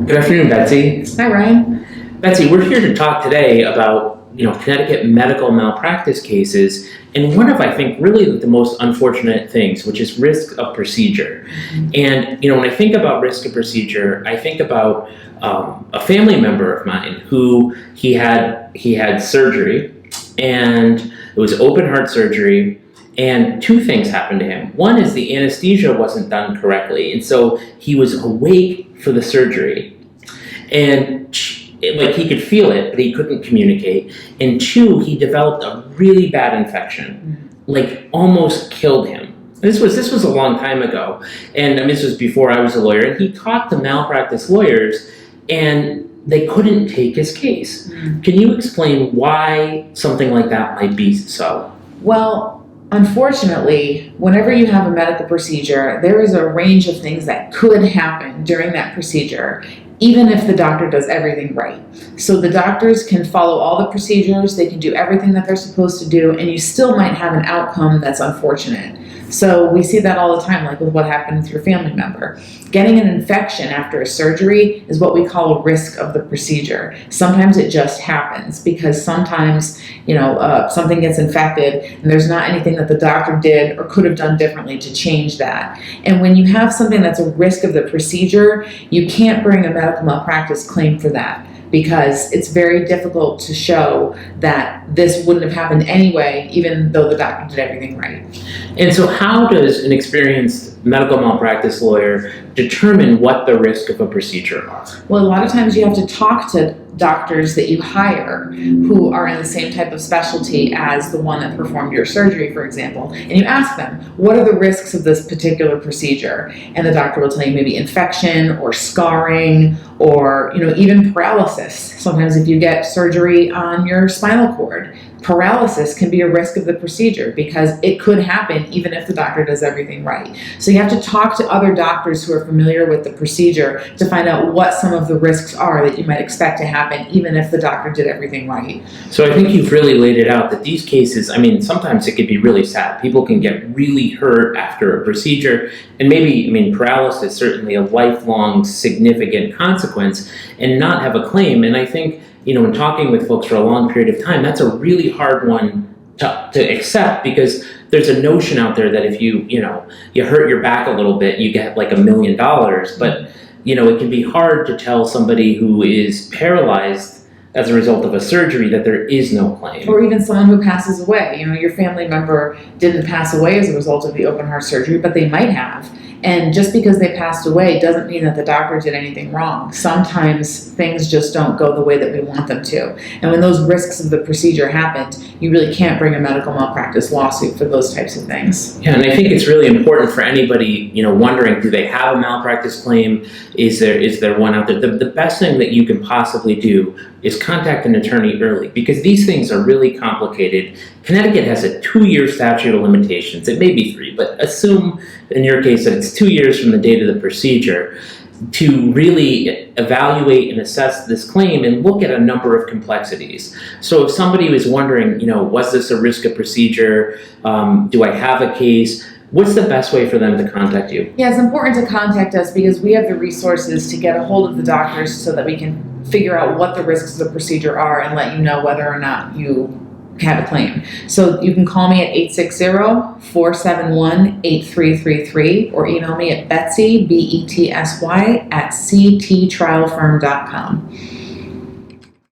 Good afternoon, Betsy. Hi, Ryan. Betsy, we're here to talk today about, Connecticut medical malpractice cases, and one of, I think, really the most unfortunate things, which is risk of procedure. And, when I think about risk of procedure, I think about a family member of mine who he had surgery, and it was open heart surgery. And two things happened to him. One is the anesthesia wasn't done correctly, and so he was awake for the surgery. And he could feel it, but he couldn't communicate. And two, he developed a really bad infection, almost killed him. This was a long time ago, and this was before I was a lawyer. And he talked to malpractice lawyers, and they couldn't take his case. Can you explain why something like that might be so? Well, unfortunately, whenever you have a medical procedure, there is a range of things that could happen during that procedure, even if the doctor does everything right. So the doctors can follow all the procedures, they can do everything that they're supposed to do, and you still might have an outcome that's unfortunate. So we see that all the time, like with what happened with your family member. Getting an infection after a surgery is what we call a risk of the procedure. Sometimes it just happens because sometimes, something gets infected and there's not anything that the doctor did or could have done differently to change that. And when you have something that's a risk of the procedure, you can't bring a medical malpractice claim for that, because it's very difficult to show that this wouldn't have happened anyway, even though the doctor did everything right. And so how does an experienced medical malpractice lawyer determine what the risk of a procedure are? Well, a lot of times you have to talk to doctors that you hire who are in the same type of specialty as the one that performed your surgery, for example, and you ask them, what are the risks of this particular procedure? And the doctor will tell you maybe infection or scarring or, even paralysis. Sometimes if you get surgery on your spinal cord, paralysis can be a risk of the procedure because it could happen even if the doctor does everything right. So you have to talk to other doctors who are familiar with the procedure to find out what some of the risks are that you might expect to happen even if the doctor did everything right. So I think you've really laid it out that these cases, sometimes it could be really sad. People can get really hurt after a procedure, and maybe, paralysis, certainly a lifelong significant consequence, and not have a claim. And I think, in talking with folks for a long period of time, that's a really hard one to accept, because there's a notion out there that if you hurt your back a little bit, you get like $1 million. But, it can be hard to tell somebody who is paralyzed as a result of a surgery that there is no claim. Or even someone who passes away. Your family member didn't pass away as a result of the open heart surgery, but they might have. And just because they passed away doesn't mean that the doctor did anything wrong. Sometimes things just don't go the way that we want them to. And when those risks of the procedure happened, you really can't bring a medical malpractice lawsuit for those types of things. Yeah, and I think it's really important for anybody, wondering, do they have a malpractice claim? Is there one out there? The best thing that you can possibly do is contact an attorney early, because these things are really complicated. Connecticut has a 2-year statute of limitations. It may be 3, but assume in your case that it's 2 years from the date of the procedure to really evaluate and assess this claim and look at a number of complexities. So if somebody was wondering, was this a risk of procedure? Do I have a case? What's the best way for them to contact you? Yeah, it's important to contact us because we have the resources to get a hold of the doctors so that we can figure out what the risks of the procedure are and let you know whether or not you have a claim. So you can call me at 860-471-8333 or email me at Betsy, Betsy, @cttrialfirm.com.